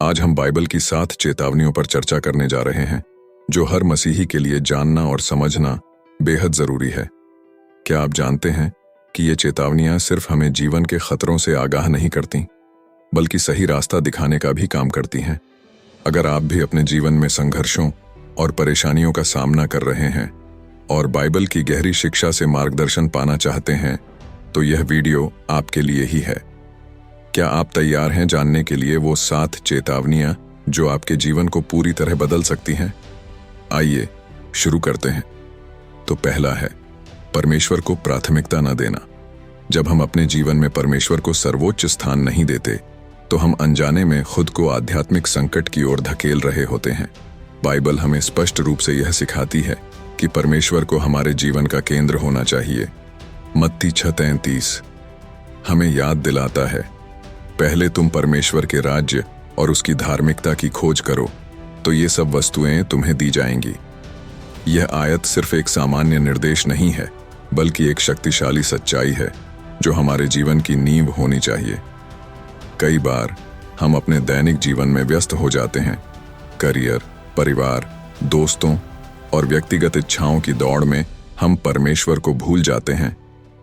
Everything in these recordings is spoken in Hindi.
आज हम बाइबल की 7 चेतावनियों पर चर्चा करने जा रहे हैं जो हर मसीही के लिए जानना और समझना बेहद जरूरी है। क्या आप जानते हैं कि ये चेतावनियां सिर्फ हमें जीवन के खतरों से आगाह नहीं करती, बल्कि सही रास्ता दिखाने का भी काम करती हैं। अगर आप भी अपने जीवन में संघर्षों और परेशानियों का सामना कर रहे हैं और बाइबल की गहरी शिक्षा से मार्गदर्शन पाना चाहते हैं, तो यह वीडियो आपके लिए ही है। क्या आप तैयार हैं जानने के लिए वो 7 चेतावनियां जो आपके जीवन को पूरी तरह बदल सकती हैं? आइए शुरू करते हैं। तो पहला है, परमेश्वर को प्राथमिकता न देना। जब हम अपने जीवन में परमेश्वर को सर्वोच्च स्थान नहीं देते, तो हम अनजाने में खुद को आध्यात्मिक संकट की ओर धकेल रहे होते हैं। बाइबल हमें स्पष्ट रूप से यह सिखाती है कि परमेश्वर को हमारे जीवन का केंद्र होना चाहिए। मत्ती 6:33 हमें याद दिलाता है, पहले तुम परमेश्वर के राज्य और उसकी धार्मिकता की खोज करो, तो ये सब वस्तुएं तुम्हें दी जाएंगी। यह आयत सिर्फ एक सामान्य निर्देश नहीं है, बल्कि एक शक्तिशाली सच्चाई है जो हमारे जीवन की नींव होनी चाहिए। कई बार हम अपने दैनिक जीवन में व्यस्त हो जाते हैं। करियर, परिवार, दोस्तों और व्यक्तिगत इच्छाओं की दौड़ में हम परमेश्वर को भूल जाते हैं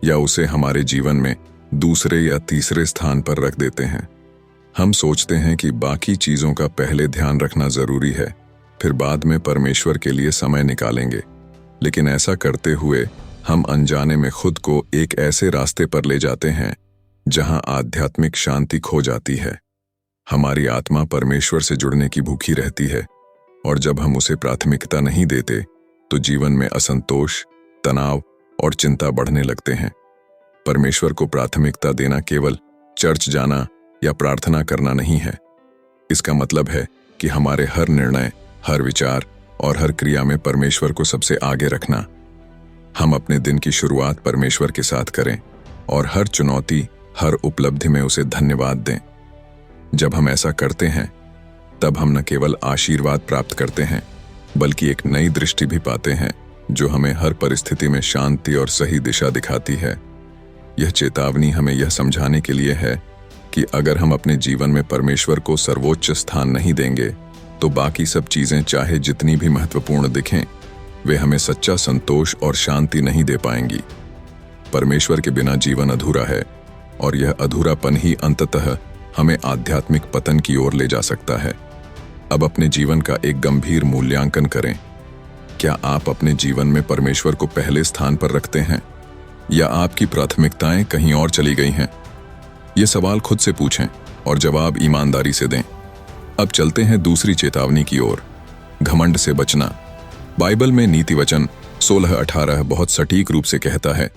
या उसे हमारे जीवन में दूसरे या तीसरे स्थान पर रख देते हैं। हम सोचते हैं कि बाकी चीजों का पहले ध्यान रखना जरूरी है, फिर बाद में परमेश्वर के लिए समय निकालेंगे। लेकिन ऐसा करते हुए हम अनजाने में खुद को एक ऐसे रास्ते पर ले जाते हैं जहां आध्यात्मिक शांति खो जाती है। हमारी आत्मा परमेश्वर से जुड़ने की भूखी रहती है, और जब हम उसे प्राथमिकता नहीं देते, तो जीवन में असंतोष, तनाव और चिंता बढ़ने लगते हैं। परमेश्वर को प्राथमिकता देना केवल चर्च जाना या प्रार्थना करना नहीं है। इसका मतलब है कि हमारे हर निर्णय, हर विचार और हर क्रिया में परमेश्वर को सबसे आगे रखना। हम अपने दिन की शुरुआत परमेश्वर के साथ करें और हर चुनौती, हर उपलब्धि में उसे धन्यवाद दें। जब हम ऐसा करते हैं, तब हम न केवल आशीर्वाद प्राप्त करते हैं, बल्कि एक नई दृष्टि भी पाते हैं जो हमें हर परिस्थिति में शांति और सही दिशा दिखाती है। यह चेतावनी हमें यह समझाने के लिए है कि अगर हम अपने जीवन में परमेश्वर को सर्वोच्च स्थान नहीं देंगे, तो बाकी सब चीजें चाहे जितनी भी महत्वपूर्ण दिखें, वे हमें सच्चा संतोष और शांति नहीं दे पाएंगी। परमेश्वर के बिना जीवन अधूरा है, और यह अधूरापन ही अंततः हमें आध्यात्मिक पतन की ओर ले जा सकता है। अब अपने जीवन का एक गंभीर मूल्यांकन करें। क्या आप अपने जीवन में परमेश्वर को पहले स्थान पर रखते हैं, या आपकी प्राथमिकताएं कहीं और चली गई हैं? ये सवाल खुद से पूछें और जवाब ईमानदारी से दें। अब चलते हैं दूसरी चेतावनी की ओर, घमंड से बचना। बाइबल में नीति वचन 16:18 बहुत सटीक रूप से कहता है,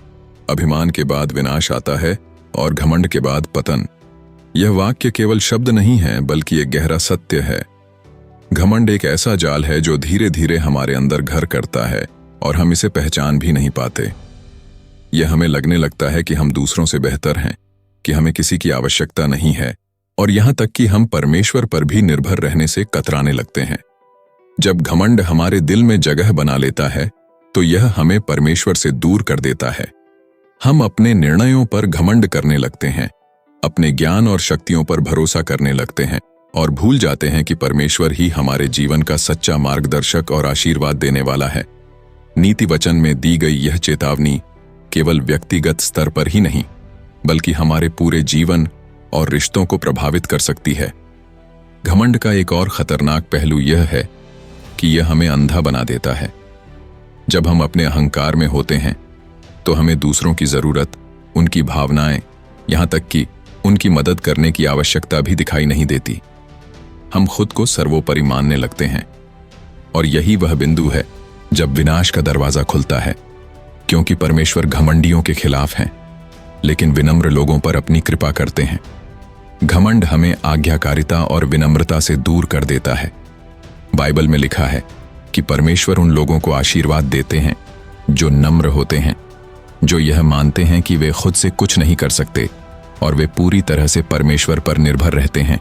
अभिमान के बाद विनाश आता है और घमंड के बाद पतन। यह वाक्य केवल शब्द नहीं है, बल्कि एक गहरा सत्य है। घमंड एक ऐसा जाल है जो धीरे धीरे हमारे अंदर घर करता है और हम इसे पहचान भी नहीं पाते। यह हमें लगने लगता है कि हम दूसरों से बेहतर हैं, कि हमें किसी की आवश्यकता नहीं है, और यहां तक कि हम परमेश्वर पर भी निर्भर रहने से कतराने लगते हैं। जब घमंड हमारे दिल में जगह बना लेता है, तो यह हमें परमेश्वर से दूर कर देता है। हम अपने निर्णयों पर घमंड करने लगते हैं, अपने ज्ञान और शक्तियों पर भरोसा करने लगते हैं, और भूल जाते हैं कि परमेश्वर ही हमारे जीवन का सच्चा मार्गदर्शक और आशीर्वाद देने वाला है। नीति वचन में दी गई यह चेतावनी केवल व्यक्तिगत स्तर पर ही नहीं, बल्कि हमारे पूरे जीवन और रिश्तों को प्रभावित कर सकती है। घमंड का एक और खतरनाक पहलू यह है कि यह हमें अंधा बना देता है। जब हम अपने अहंकार में होते हैं, तो हमें दूसरों की जरूरत, उनकी भावनाएं, यहां तक कि उनकी मदद करने की आवश्यकता भी दिखाई नहीं देती। हम खुद को सर्वोपरि मानने लगते हैं, और यही वह बिंदु है जब विनाश का दरवाजा खुलता है। क्योंकि परमेश्वर घमंडियों के खिलाफ हैं, लेकिन विनम्र लोगों पर अपनी कृपा करते हैं। घमंड हमें आज्ञाकारिता और विनम्रता से दूर कर देता है। बाइबल में लिखा है कि परमेश्वर उन लोगों को आशीर्वाद देते हैं जो नम्र होते हैं, जो यह मानते हैं कि वे खुद से कुछ नहीं कर सकते और वे पूरी तरह से परमेश्वर पर निर्भर रहते हैं।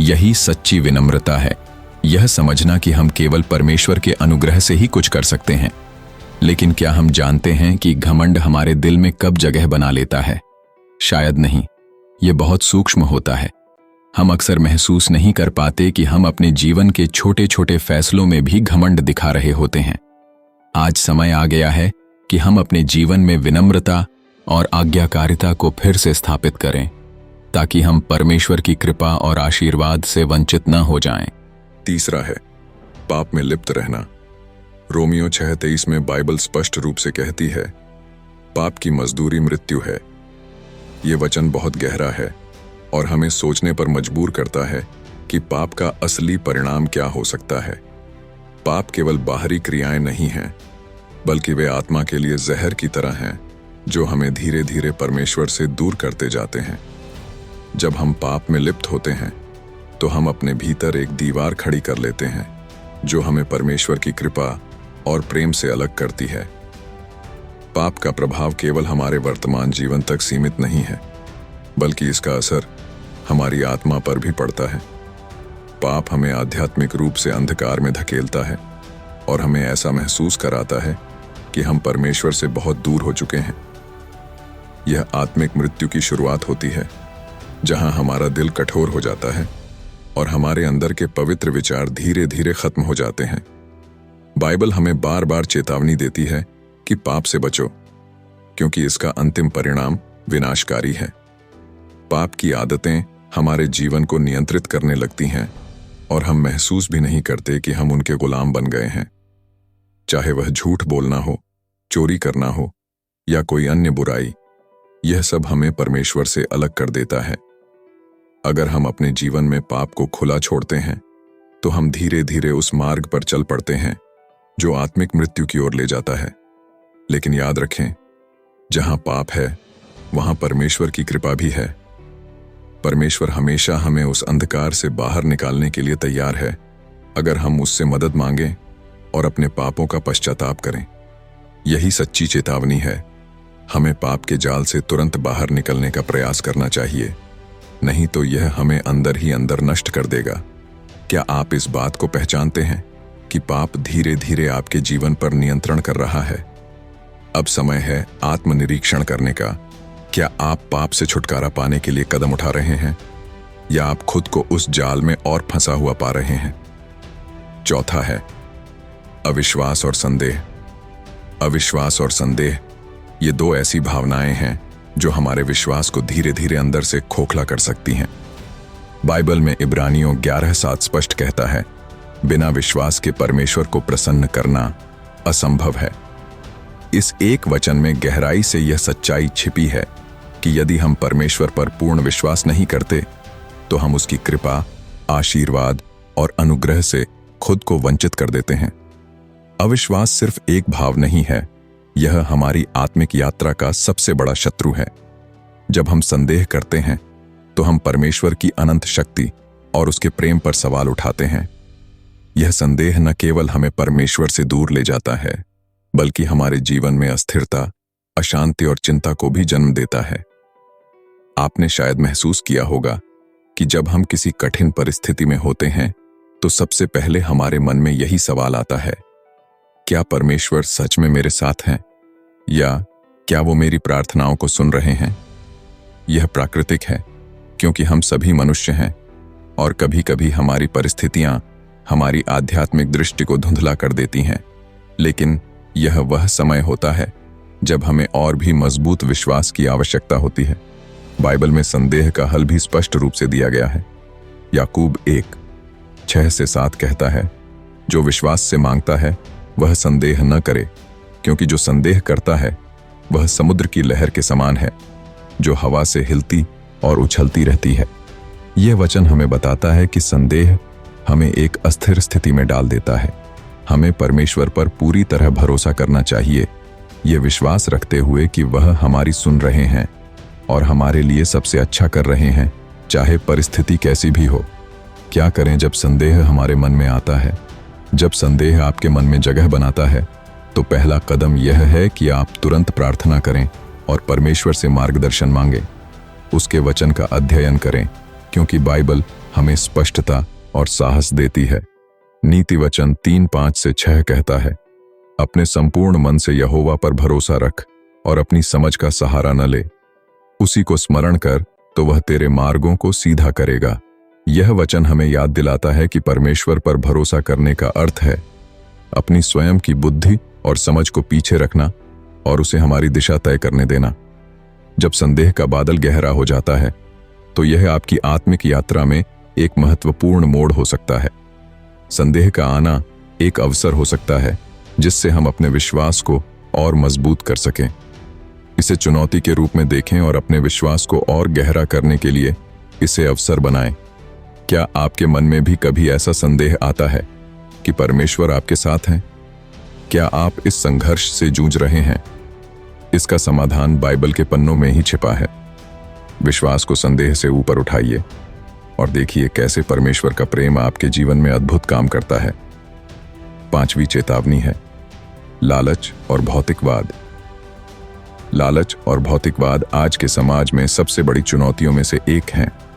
यही सच्ची विनम्रता है, यह समझना कि हम केवल परमेश्वर के अनुग्रह से ही कुछ कर सकते हैं। लेकिन क्या हम जानते हैं कि घमंड हमारे दिल में कब जगह बना लेता है? शायद नहीं। यह बहुत सूक्ष्म होता है। हम अक्सर महसूस नहीं कर पाते कि हम अपने जीवन के छोटे छोटे फैसलों में भी घमंड दिखा रहे होते हैं। आज समय आ गया है कि हम अपने जीवन में विनम्रता और आज्ञाकारिता को फिर से स्थापित करें, ताकि हम परमेश्वर की कृपा और आशीर्वाद से वंचित न हो जाएं। तीसरा है पाप में लिप्त रहना। रोमियो 6:23 में बाइबल स्पष्ट रूप से कहती है, पाप की मजदूरी मृत्यु है। ये वचन बहुत गहरा है और हमें सोचने पर मजबूर करता है कि पाप का असली परिणाम क्या हो सकता है। पाप केवल बाहरी क्रियाएं नहीं हैं, बल्कि वे आत्मा के लिए जहर की तरह हैं, जो हमें धीरे धीरे परमेश्वर से दूर करते जाते हैं। जब हम पाप में लिप्त होते हैं तो हम अपने भीतर एक दीवार खड़ी कर लेते हैं, जो हमें परमेश्वर की कृपा और प्रेम से अलग करती है। पाप का प्रभाव केवल हमारे वर्तमान जीवन तक सीमित नहीं है, बल्कि इसका असर हमारी आत्मा पर भी पड़ता है। पाप हमें आध्यात्मिक रूप से अंधकार में धकेलता है और हमें ऐसा महसूस कराता है कि हम परमेश्वर से बहुत दूर हो चुके हैं। यह आत्मिक मृत्यु की शुरुआत होती है, जहां हमारा दिल कठोर हो जाता है और हमारे अंदर के पवित्र विचार धीरे धीरे खत्म हो जाते हैं। बाइबल हमें बार बार चेतावनी देती है कि पाप से बचो, क्योंकि इसका अंतिम परिणाम विनाशकारी है। पाप की आदतें हमारे जीवन को नियंत्रित करने लगती हैं और हम महसूस भी नहीं करते कि हम उनके गुलाम बन गए हैं। चाहे वह झूठ बोलना हो, चोरी करना हो या कोई अन्य बुराई, यह सब हमें परमेश्वर से अलग कर देता है। अगर हम अपने जीवन में पाप को खुला छोड़ते हैं तो हम धीरे धीरे उस मार्ग पर चल पड़ते हैं जो आत्मिक मृत्यु की ओर ले जाता है। लेकिन याद रखें, जहां पाप है वहां परमेश्वर की कृपा भी है। परमेश्वर हमेशा हमें उस अंधकार से बाहर निकालने के लिए तैयार है, अगर हम उससे मदद मांगें और अपने पापों का पश्चाताप करें। यही सच्ची चेतावनी है। हमें पाप के जाल से तुरंत बाहर निकलने का प्रयास करना चाहिए, नहीं तो यह हमें अंदर ही अंदर नष्ट कर देगा। क्या आप इस बात को पहचानते हैं कि पाप धीरे धीरे आपके जीवन पर नियंत्रण कर रहा है? अब समय है आत्मनिरीक्षण करने का। क्या आप पाप से छुटकारा पाने के लिए कदम उठा रहे हैं, या आप खुद को उस जाल में और फंसा हुआ पा रहे हैं? चौथा है अविश्वास और संदेह। अविश्वास और संदेह, ये दो ऐसी भावनाएं हैं जो हमारे विश्वास को धीरे धीरे अंदर से खोखला कर सकती हैं। बाइबल में इब्रानियों 11:7 स्पष्ट कहता है, बिना विश्वास के परमेश्वर को प्रसन्न करना असंभव है। इस एक वचन में गहराई से यह सच्चाई छिपी है कि यदि हम परमेश्वर पर पूर्ण विश्वास नहीं करते तो हम उसकी कृपा, आशीर्वाद और अनुग्रह से खुद को वंचित कर देते हैं। अविश्वास सिर्फ एक भाव नहीं है, यह हमारी आत्मिक यात्रा का सबसे बड़ा शत्रु है। जब हम संदेह करते हैं तो हम परमेश्वर की अनंत शक्ति और उसके प्रेम पर सवाल उठाते हैं। यह संदेह न केवल हमें परमेश्वर से दूर ले जाता है, बल्कि हमारे जीवन में अस्थिरता, अशांति और चिंता को भी जन्म देता है। आपने शायद महसूस किया होगा कि जब हम किसी कठिन परिस्थिति में होते हैं तो सबसे पहले हमारे मन में यही सवाल आता है, क्या परमेश्वर सच में मेरे साथ हैं, या क्या वो मेरी प्रार्थनाओं को सुन रहे हैं? यह प्राकृतिक है, क्योंकि हम सभी मनुष्य हैं और कभी कभी हमारी परिस्थितियां हमारी आध्यात्मिक दृष्टि को धुंधला कर देती हैं। लेकिन यह वह समय होता है जब हमें और भी मजबूत विश्वास की आवश्यकता होती है। बाइबल में संदेह का हल भी स्पष्ट रूप से दिया गया है। याकूब 1:6-7 कहता है, जो विश्वास से मांगता है वह संदेह न करे, क्योंकि जो संदेह करता है वह समुद्र की लहर के समान है, जो हवा से हिलती और उछलती रहती है। यह वचन हमें बताता है कि संदेह हमें एक अस्थिर स्थिति में डाल देता है। हमें परमेश्वर पर पूरी तरह भरोसा करना चाहिए, ये विश्वास रखते हुए कि वह हमारी सुन रहे हैं और हमारे लिए सबसे अच्छा कर रहे हैं, चाहे परिस्थिति कैसी भी हो। क्या करें जब संदेह हमारे मन में आता है? जब संदेह आपके मन में जगह बनाता है तो पहला कदम यह है कि आप तुरंत प्रार्थना करें और परमेश्वर से मार्गदर्शन मांगें। उसके वचन का अध्ययन करें, क्योंकि बाइबल हमें स्पष्टता और साहस देती है। नीति वचन 3:5-6 कहता है, अपने संपूर्ण मन से यहोवा पर भरोसा रख और अपनी समझ का सहारा न ले। उसी को स्मरण कर तो वह तेरे मार्गों को सीधा करेगा। यह वचन हमें याद दिलाता है कि परमेश्वर पर भरोसा करने का अर्थ है अपनी स्वयं की बुद्धि और समझ को पीछे रखना और उसे हमारी दिशा तय करने देना। जब संदेह का बादल गहरा हो जाता है तो यह आपकी आत्मिक यात्रा में एक महत्वपूर्ण मोड़ हो सकता है। संदेह का आना एक अवसर हो सकता है जिससे हम अपने विश्वास को और मजबूत कर सकें। इसे चुनौती के रूप में देखें और अपने विश्वास को और गहरा करने के लिए इसे अवसर बनाएं। क्या आपके मन में भी कभी ऐसा संदेह आता है कि परमेश्वर आपके साथ हैं? क्या आप इस संघर्ष से जूझ रहे हैं? इसका समाधान बाइबल के पन्नों में ही छिपा है। विश्वास को संदेह से ऊपर उठाइए और देखिए कैसे परमेश्वर का प्रेम आपके जीवन में अद्भुत काम करता है। 5वीं चेतावनी है लालच और भौतिकवाद। लालच और भौतिकवाद आज के समाज में सबसे बड़ी चुनौतियों में से एक है।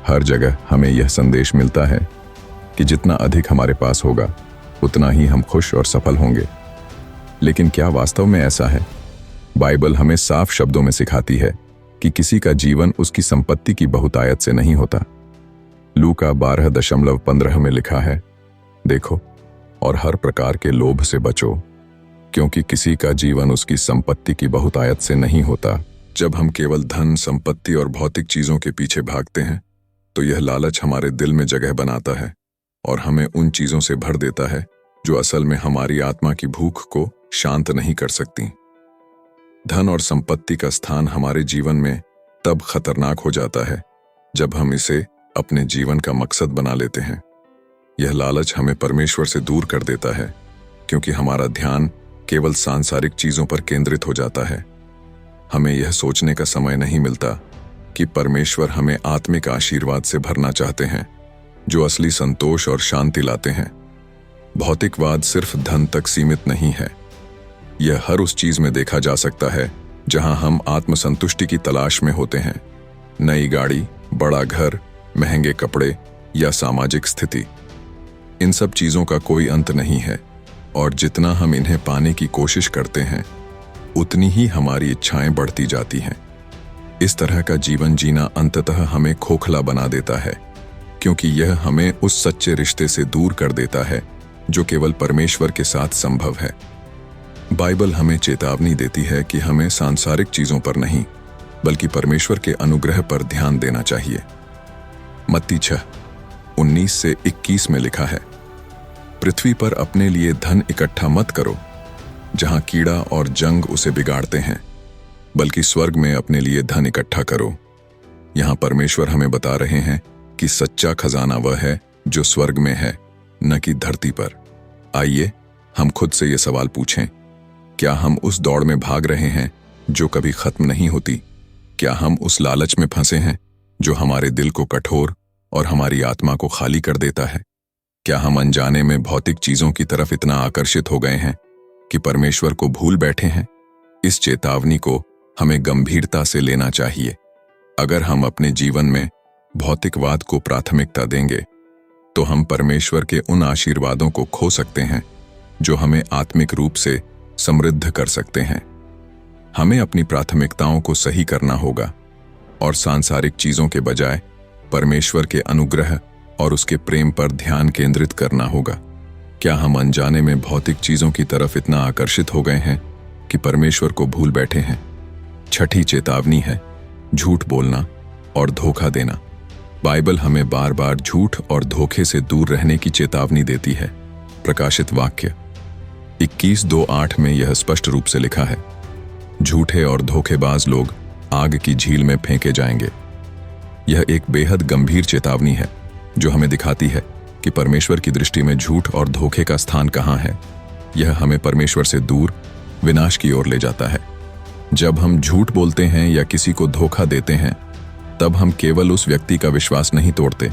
हर जगह हमें यह संदेश मिलता है कि जितना अधिक हमारे पास होगा उतना ही हम खुश और सफल होंगे। लेकिन क्या वास्तव में ऐसा है? बाइबल हमें साफ शब्दों में सिखाती है कि किसी का जीवन उसकी संपत्ति की बहुतायत से नहीं होता। लूका 12:15 में लिखा है, देखो और हर प्रकार के लोभ से बचो, क्योंकि किसी का जीवन उसकी संपत्ति की बहुतायत से नहीं होता। जब हम केवल धन, संपत्ति और भौतिक चीजों के पीछे भागते हैं तो यह लालच हमारे दिल में जगह बनाता है और हमें उन चीजों से भर देता है जो असल में हमारी आत्मा की भूख को शांत नहीं कर सकती। धन और संपत्ति का स्थान हमारे जीवन में तब खतरनाक हो जाता है जब हम इसे अपने जीवन का मकसद बना लेते हैं। यह लालच हमें परमेश्वर से दूर कर देता है क्योंकि हमारा ध्यान केवल सांसारिक चीजों पर केंद्रित हो जाता है। हमें यह सोचने का समय नहीं मिलता कि परमेश्वर हमें आत्मिक आशीर्वाद से भरना चाहते हैं जो असली संतोष और शांति लाते हैं। भौतिकवाद सिर्फ धन तक सीमित नहीं है। यह हर उस चीज में देखा जा सकता है जहां हम आत्मसंतुष्टि की तलाश में होते हैं। नई गाड़ी, बड़ा घर, महंगे कपड़े या सामाजिक स्थिति, इन सब चीजों का कोई अंत नहीं है और जितना हम इन्हें पाने की कोशिश करते हैं उतनी ही हमारी इच्छाएं बढ़ती जाती हैं। इस तरह का जीवन जीना अंततः हमें खोखला बना देता है क्योंकि यह हमें उस सच्चे रिश्ते से दूर कर देता है जो केवल परमेश्वर के साथ संभव है। बाइबल हमें चेतावनी देती है कि हमें सांसारिक चीजों पर नहीं बल्कि परमेश्वर के अनुग्रह पर ध्यान देना चाहिए। मत्ती 6:19-21 में लिखा है, पृथ्वी पर अपने लिए धन इकट्ठा मत करो जहां कीड़ा और जंग उसे बिगाड़ते हैं, बल्कि स्वर्ग में अपने लिए धन इकट्ठा करो। यहां परमेश्वर हमें बता रहे हैं कि सच्चा खजाना वह है जो स्वर्ग में है, न कि धरती पर। आइए हम खुद से ये सवाल पूछें, क्या हम उस दौड़ में भाग रहे हैं जो कभी खत्म नहीं होती? क्या हम उस लालच में फंसे हैं जो हमारे दिल को कठोर और हमारी आत्मा को खाली कर देता है? क्या हम अनजाने में भौतिक चीजों की तरफ इतना आकर्षित हो गए हैं कि परमेश्वर को भूल बैठे हैं? इस चेतावनी को हमें गंभीरता से लेना चाहिए। अगर हम अपने जीवन में भौतिकवाद को प्राथमिकता देंगे तो हम परमेश्वर के उन आशीर्वादों को खो सकते हैं जो हमें आत्मिक रूप से समृद्ध कर सकते हैं। हमें अपनी प्राथमिकताओं को सही करना होगा और सांसारिक चीजों के बजाय परमेश्वर के अनुग्रह और उसके प्रेम पर ध्यान केंद्रित करना होगा। क्या हम अनजाने में भौतिक चीजों की तरफ इतना आकर्षित हो गए हैं कि परमेश्वर को भूल बैठे हैं? 6ठी चेतावनी है झूठ बोलना और धोखा देना। बाइबल हमें बार बार झूठ और धोखे से दूर रहने की चेतावनी देती है। प्रकाशित वाक्य 21:2-8 में यह स्पष्ट रूप से लिखा है, झूठे और धोखेबाज लोग आग की झील में फेंके जाएंगे। यह एक बेहद गंभीर चेतावनी है जो हमें दिखाती है कि परमेश्वर की दृष्टि में झूठ और धोखे का स्थान कहाँ है। यह हमें परमेश्वर से दूर विनाश की ओर ले जाता है। जब हम झूठ बोलते हैं या किसी को धोखा देते हैं तब हम केवल उस व्यक्ति का विश्वास नहीं तोड़ते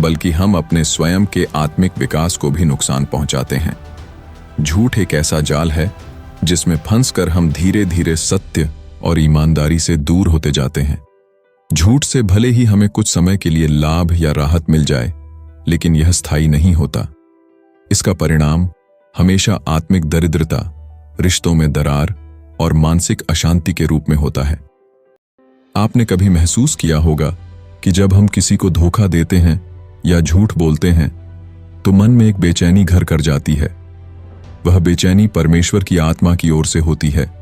बल्कि हम अपने स्वयं के आत्मिक विकास को भी नुकसान पहुंचाते हैं। झूठ एक ऐसा जाल है जिसमें फंसकर हम धीरे धीरे सत्य और ईमानदारी से दूर होते जाते हैं। झूठ से भले ही हमें कुछ समय के लिए लाभ या राहत मिल जाए, लेकिन यह स्थायी नहीं होता। इसका परिणाम हमेशा आत्मिक दरिद्रता, रिश्तों में दरार और मानसिक अशांति के रूप में होता है। आपने कभी महसूस किया होगा कि जब हम किसी को धोखा देते हैं या झूठ बोलते हैं तो मन में एक बेचैनी घर कर जाती है। वह बेचैनी परमेश्वर की आत्मा की ओर से होती है,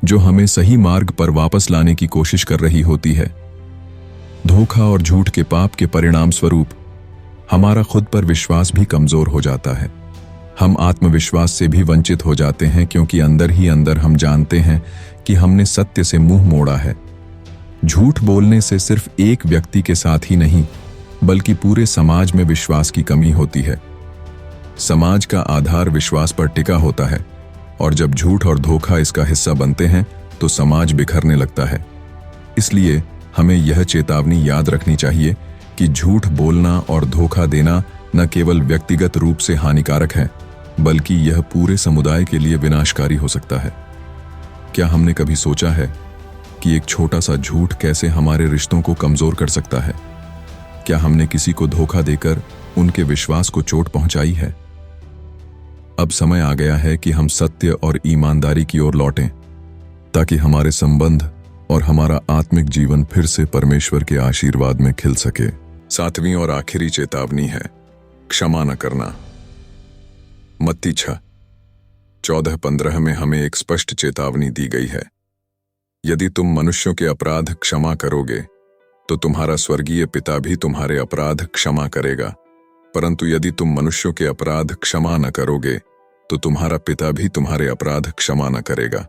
जो हमें सही मार्ग पर वापस लाने की कोशिश कर रही होती है। धोखा और झूठ के पाप के परिणाम स्वरूप हमारा खुद पर विश्वास भी कमजोर हो जाता है। हम आत्मविश्वास से भी वंचित हो जाते हैं, क्योंकि अंदर ही अंदर हम जानते हैं कि हमने सत्य से मुंह मोड़ा है। झूठ बोलने से सिर्फ एक व्यक्ति के साथ ही नहीं, बल्कि पूरे समाज में विश्वास की कमी होती है। समाज का आधार विश्वास पर टिका होता है, और जब झूठ और धोखा इसका हिस्सा बनते हैं तो समाज बिखरने लगता है। इसलिए हमें यह चेतावनी याद रखनी चाहिए कि झूठ बोलना और धोखा देना न केवल व्यक्तिगत रूप से हानिकारक है, बल्कि यह पूरे समुदाय के लिए विनाशकारी हो सकता है। क्या हमने कभी सोचा है कि एक छोटा सा झूठ कैसे हमारे रिश्तों को कमजोर कर सकता है? क्या हमने किसी को धोखा देकर उनके विश्वास को चोट पहुंचाई है? अब समय आ गया है कि हम सत्य और ईमानदारी की ओर लौटें, ताकि हमारे संबंध और हमारा आत्मिक जीवन फिर से परमेश्वर के आशीर्वाद में खिल सके। 7वीं और आखिरी चेतावनी है क्षमा न करना। मत्ती 6:14-15 में हमें एक स्पष्ट चेतावनी दी गई है। यदि तुम मनुष्यों के अपराध क्षमा करोगे तो तुम्हारा स्वर्गीय पिता भी तुम्हारे अपराध क्षमा करेगा, परंतु यदि तुम मनुष्यों के अपराध क्षमा न करोगे तो तुम्हारा पिता भी तुम्हारे अपराध क्षमा न करेगा।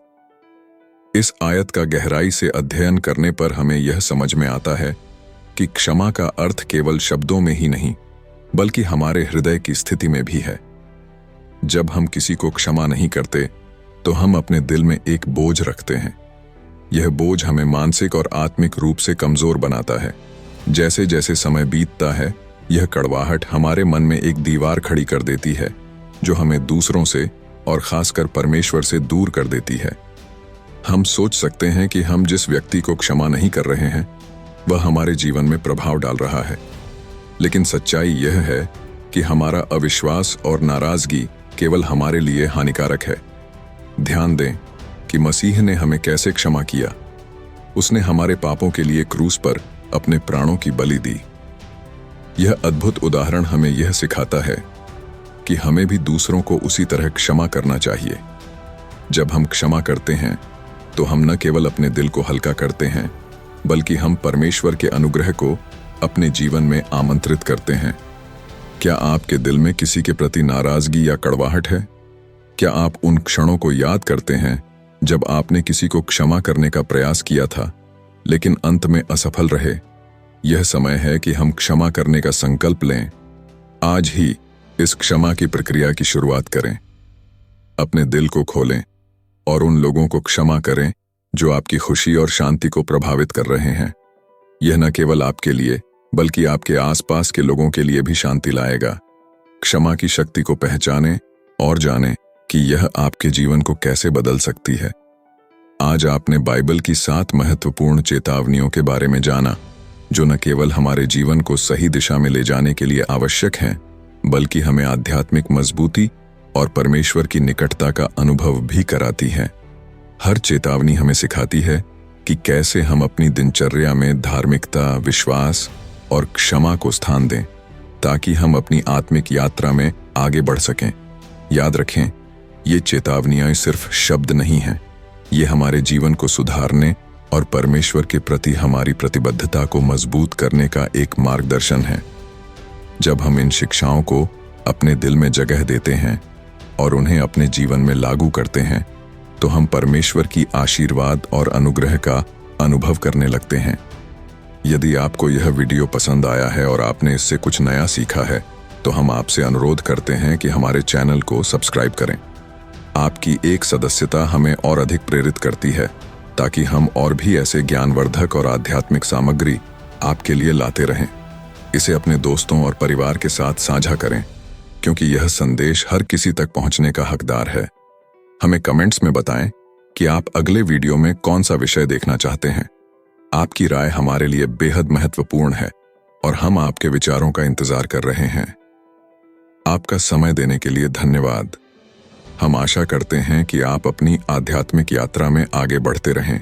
इस आयत का गहराई से अध्ययन करने पर हमें यह समझ में आता है कि क्षमा का अर्थ केवल शब्दों में ही नहीं, बल्कि हमारे हृदय की स्थिति में भी है। जब हम किसी को क्षमा नहीं करते तो हम अपने दिल में एक बोझ रखते हैं। यह बोझ हमें मानसिक और आत्मिक रूप से कमजोर बनाता है। जैसे जैसे समय बीतता है, यह कड़वाहट हमारे मन में एक दीवार खड़ी कर देती है, जो हमें दूसरों से और खासकर परमेश्वर से दूर कर देती है। हम सोच सकते हैं कि हम जिस व्यक्ति को क्षमा नहीं कर रहे हैं वह हमारे जीवन में प्रभाव डाल रहा है, लेकिन सच्चाई यह है कि हमारा अविश्वास और नाराजगी केवल हमारे लिए हानिकारक है। ध्यान दें कि मसीह ने हमें कैसे क्षमा किया। उसने हमारे पापों के लिए क्रूस पर अपने प्राणों की बलि दी। यह अद्भुत उदाहरण हमें यह सिखाता है कि हमें भी दूसरों को उसी तरह क्षमा करना चाहिए। जब हम क्षमा करते हैं तो हम न केवल अपने दिल को हल्का करते हैं, बल्कि हम परमेश्वर के अनुग्रह को अपने जीवन में आमंत्रित करते हैं। क्या आपके दिल में किसी के प्रति नाराजगी या कड़वाहट है? क्या आप उन क्षणों को याद करते हैं जब आपने किसी को क्षमा करने का प्रयास किया था, लेकिन अंत में असफल रहे? यह समय है कि हम क्षमा करने का संकल्प लें। आज ही इस क्षमा की प्रक्रिया की शुरुआत करें। अपने दिल को खोलें और उन लोगों को क्षमा करें जो आपकी खुशी और शांति को प्रभावित कर रहे हैं। यह न केवल आपके लिए, बल्कि आपके आसपास के लोगों के लिए भी शांति लाएगा। क्षमा की शक्ति को पहचानें और जानें कि यह आपके जीवन को कैसे बदल सकती है। आज आपने बाइबल की 7 महत्वपूर्ण चेतावनियों के बारे में जाना, जो न केवल हमारे जीवन को सही दिशा में ले जाने के लिए आवश्यक हैं, बल्कि हमें आध्यात्मिक मजबूती और परमेश्वर की निकटता का अनुभव भी कराती है। हर चेतावनी हमें सिखाती है कि कैसे हम अपनी दिनचर्या में धार्मिकता, विश्वास और क्षमा को स्थान दें, ताकि हम अपनी आत्मिक यात्रा में आगे बढ़ सकें। याद रखें, ये चेतावनियां सिर्फ शब्द नहीं हैं, ये हमारे जीवन को सुधारने और परमेश्वर के प्रति हमारी प्रतिबद्धता को मजबूत करने का एक मार्गदर्शन है। जब हम इन शिक्षाओं को अपने दिल में जगह देते हैं और उन्हें अपने जीवन में लागू करते हैं, तो हम परमेश्वर की आशीर्वाद और अनुग्रह का अनुभव करने लगते हैं। यदि आपको यह वीडियो पसंद आया है और आपने इससे कुछ नया सीखा है, तो हम आपसे अनुरोध करते हैं कि हमारे चैनल को सब्सक्राइब करें। आपकी एक सदस्यता हमें और अधिक प्रेरित करती है, ताकि हम और भी ऐसे ज्ञानवर्धक और आध्यात्मिक सामग्री आपके लिए लाते रहें। इसे अपने दोस्तों और परिवार के साथ साझा करें, क्योंकि यह संदेश हर किसी तक पहुंचने का हकदार है। हमें कमेंट्स में बताएं कि आप अगले वीडियो में कौन सा विषय देखना चाहते हैं। आपकी राय हमारे लिए बेहद महत्वपूर्ण है और हम आपके विचारों का इंतजार कर रहे हैं। आपका समय देने के लिए धन्यवाद। हम आशा करते हैं कि आप अपनी आध्यात्मिक यात्रा में आगे बढ़ते रहें।